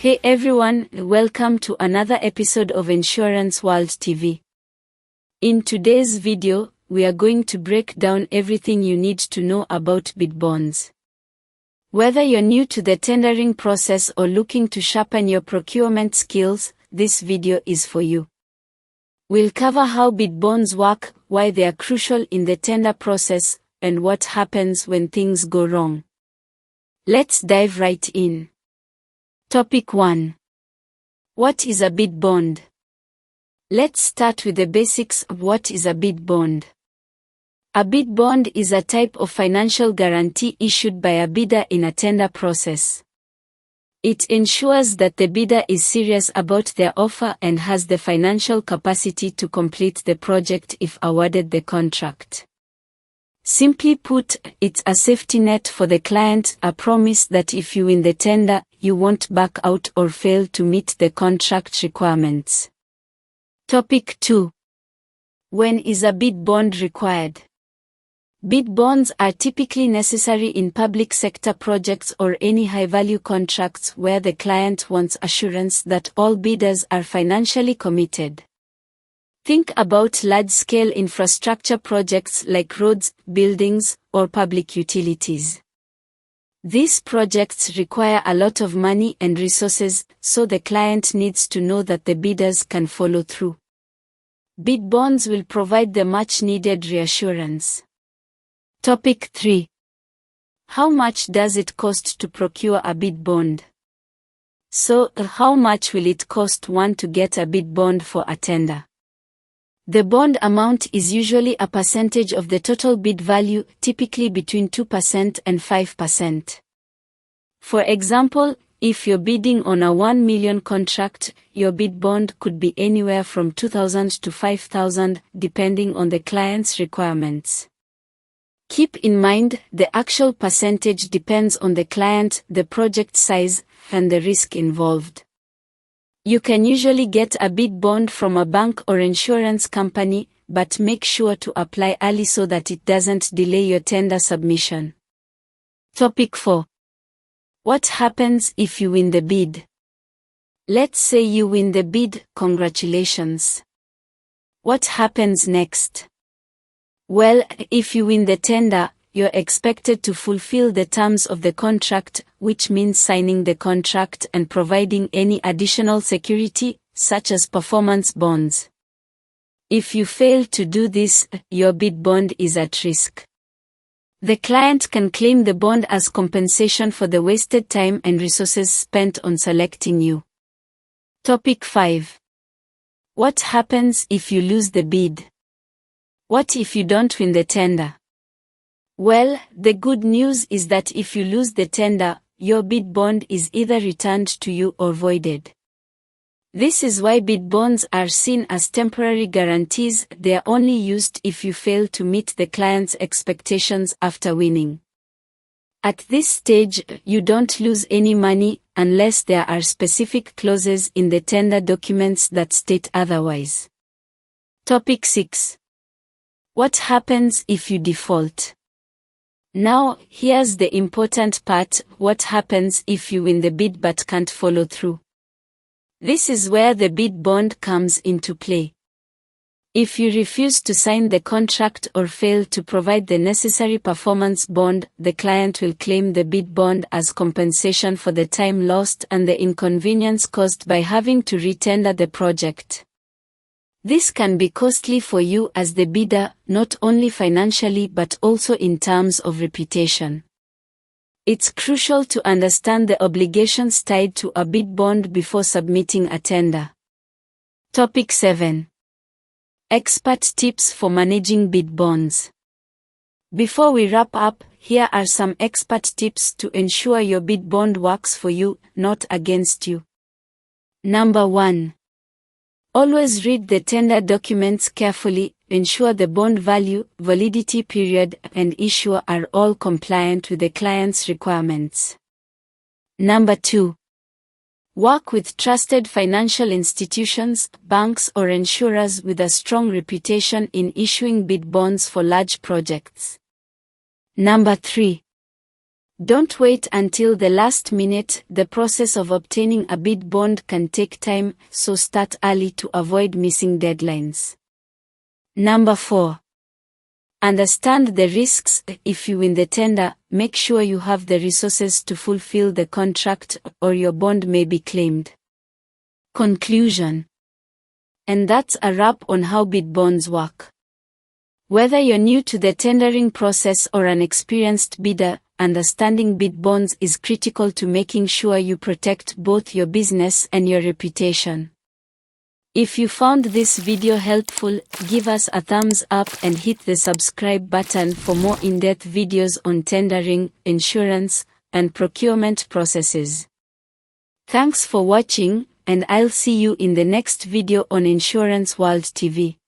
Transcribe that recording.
Hey everyone, welcome to another episode of Insurance World TV. In today's video, we are going to break down everything you need to know about bid bonds. Whether you're new to the tendering process or looking to sharpen your procurement skills, this video is for you. We'll cover how bid bonds work, why they are crucial in the tender process, and what happens when things go wrong. Let's dive right in. Topic 1. What is a bid bond? Let's start with the basics of what is a bid bond. A bid bond is a type of financial guarantee issued by a bidder in a tender process. It ensures that the bidder is serious about their offer and has the financial capacity to complete the project if awarded the contract. Simply put, it's a safety net for the client, a promise that if you win the tender, you won't back out or fail to meet the contract requirements. Topic 2. When is a bid bond required? Bid bonds are typically necessary in public sector projects or any high-value contracts where the client wants assurance that all bidders are financially committed. Think about large-scale infrastructure projects like roads, buildings, or public utilities. These projects require a lot of money and resources, so the client needs to know that the bidders can follow through. Bid bonds will provide the much-needed reassurance. Topic 3. How much does it cost to procure a bid bond? So, how much will it cost one to get a bid bond for a tender? The bond amount is usually a percentage of the total bid value, typically between 2% and 5%. For example, if you're bidding on a 1 million contract, your bid bond could be anywhere from 2,000 to 5,000, depending on the client's requirements. Keep in mind, the actual percentage depends on the client, the project size, and the risk involved. You can usually get a bid bond from a bank or insurance company, but make sure to apply early so that it doesn't delay your tender submission. Topic 4. What happens if you win the bid? Let's say you win the bid, congratulations. What happens next? Well, if you win the tender, you're expected to fulfill the terms of the contract, which means signing the contract and providing any additional security, such as performance bonds. If you fail to do this, your bid bond is at risk. The client can claim the bond as compensation for the wasted time and resources spent on selecting you. Topic 5. What happens if you lose the bid? What if you don't win the tender? Well, the good news is that if you lose the tender, your bid bond is either returned to you or voided. This is why bid bonds are seen as temporary guarantees. They are only used if you fail to meet the client's expectations after winning. At this stage, you don't lose any money unless there are specific clauses in the tender documents that state otherwise. Topic 6. What happens if you default? Now, here's the important part: what happens if you win the bid but can't follow through? This is where the bid bond comes into play. If you refuse to sign the contract or fail to provide the necessary performance bond, the client will claim the bid bond as compensation for the time lost and the inconvenience caused by having to retender the project. This can be costly for you as the bidder, not only financially but also in terms of reputation. It's crucial to understand the obligations tied to a bid bond before submitting a tender. Topic 7. Expert tips for managing bid bonds. Before we wrap up, here are some expert tips to ensure your bid bond works for you, not against you. Number 1. Always read the tender documents carefully. Ensure the bond value, validity period, and issuer are all compliant with the client's requirements. Number 2. Work with trusted financial institutions, banks or insurers with a strong reputation in issuing bid bonds for large projects. Number 3. Don't wait until the last minute. The process of obtaining a bid bond can take time, so start early to avoid missing deadlines. Number 4. Understand the risks. If you win the tender, make sure you have the resources to fulfill the contract, or your bond may be claimed. Conclusion. And that's a wrap on how bid bonds work. Whether you're new to the tendering process or an experienced bidder, understanding bid bonds is critical to making sure you protect both your business and your reputation. If you found this video helpful, give us a thumbs up and hit the subscribe button for more in-depth videos on tendering, insurance, and procurement processes. Thanks for watching, and I'll see you in the next video on Insurance World TV.